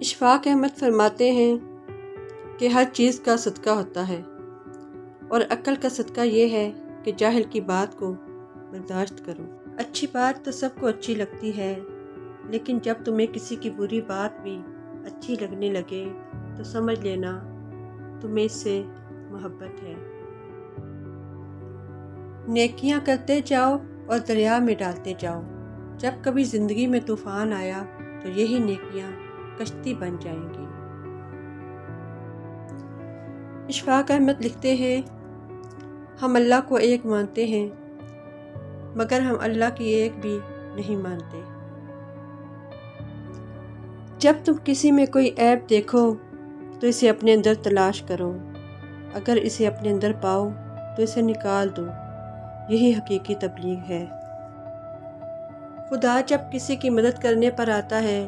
اشفاق احمد فرماتے ہیں کہ ہر چیز کا صدقہ ہوتا ہے اور عقل کا صدقہ یہ ہے کہ جاہل کی بات کو برداشت کرو۔ اچھی بات تو سب کو اچھی لگتی ہے، لیکن جب تمہیں کسی کی بری بات بھی اچھی لگنے لگے تو سمجھ لینا تمہیں اس سے محبت ہے۔ نیکیاں کرتے جاؤ اور دریا میں ڈالتے جاؤ۔ جب کبھی زندگی میں طوفان آیا تو یہی نیکیاں کشتی بن جائیں گی۔ اشفاق احمد لکھتے ہیں، ہم اللہ کو ایک مانتے ہیں مگر ہم اللہ کی ایک بھی نہیں مانتے۔ جب تم کسی میں کوئی عیب دیکھو تو اسے اپنے اندر تلاش کرو، اگر اسے اپنے اندر پاؤ تو اسے نکال دو، یہی حقیقی تبلیغ ہے۔ خدا جب کسی کی مدد کرنے پر آتا ہے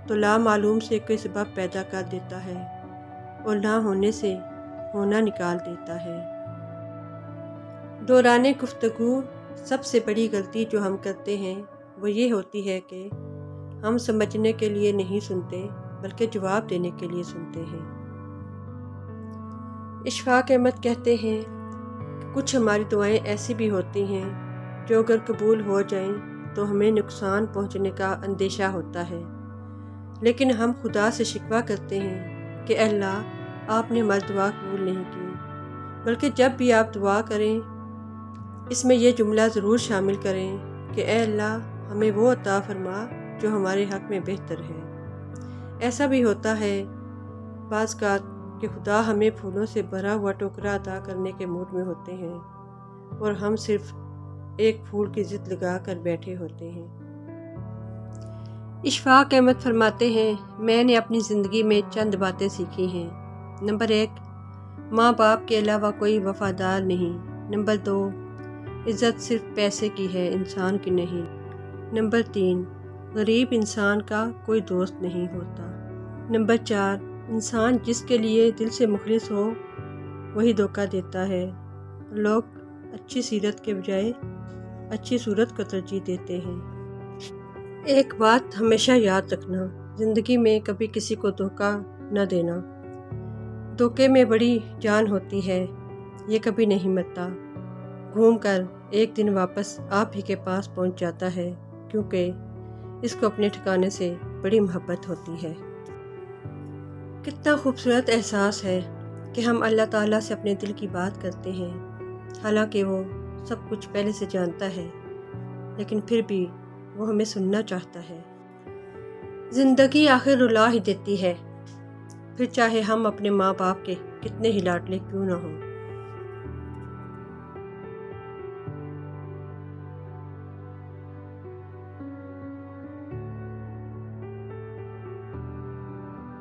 تو لامعلوم سے کوئی سبب پیدا کر دیتا ہے اور نہ ہونے سے ہونا نکال دیتا ہے۔ دوران گفتگو سب سے بڑی غلطی جو ہم کرتے ہیں وہ یہ ہوتی ہے کہ ہم سمجھنے کے لیے نہیں سنتے بلکہ جواب دینے کے لیے سنتے ہیں۔ اشفاق احمد کہتے ہیں کہ کچھ ہماری دعائیں ایسی بھی ہوتی ہیں جو اگر قبول ہو جائیں تو ہمیں نقصان پہنچنے کا اندیشہ ہوتا ہے، لیکن ہم خدا سے شکوہ کرتے ہیں کہ اے اللہ آپ نے ہماری دعا قبول نہیں کی، بلکہ جب بھی آپ دعا کریں اس میں یہ جملہ ضرور شامل کریں کہ اے اللہ ہمیں وہ عطا فرما جو ہمارے حق میں بہتر ہے۔ ایسا بھی ہوتا ہے بعض کا کہ خدا ہمیں پھولوں سے بھرا ہوا ٹوکرا عطا کرنے کے موڈ میں ہوتے ہیں اور ہم صرف ایک پھول کی ضد لگا کر بیٹھے ہوتے ہیں۔ اشفاق احمد فرماتے ہیں، میں نے اپنی زندگی میں چند باتیں سیکھی ہیں۔ نمبر 1، ماں باپ کے علاوہ کوئی وفادار نہیں۔ نمبر 2، عزت صرف پیسے کی ہے، انسان کی نہیں۔ نمبر 3، غریب انسان کا کوئی دوست نہیں ہوتا۔ نمبر 4، انسان جس کے لیے دل سے مخلص ہو وہی دھوکہ دیتا ہے۔ لوگ اچھی سیرت کے بجائے اچھی صورت کو ترجیح دیتے ہیں۔ ایک بات ہمیشہ یاد رکھنا، زندگی میں کبھی کسی کو دھوکہ نہ دینا۔ دھوکے میں بڑی جان ہوتی ہے، یہ کبھی نہیں مرتا، گھوم کر ایک دن واپس آپ ہی کے پاس پہنچ جاتا ہے، کیونکہ اس کو اپنے ٹھکانے سے بڑی محبت ہوتی ہے۔ کتنا خوبصورت احساس ہے کہ ہم اللہ تعالیٰ سے اپنے دل کی بات کرتے ہیں، حالانکہ وہ سب کچھ پہلے سے جانتا ہے، لیکن پھر بھی وہ ہمیں سننا چاہتا ہے۔ زندگی آخر رلا ہی دیتی ہے، پھر چاہے ہم اپنے ماں باپ کے کتنے ہی لاڈلے کیوں نہ ہوں۔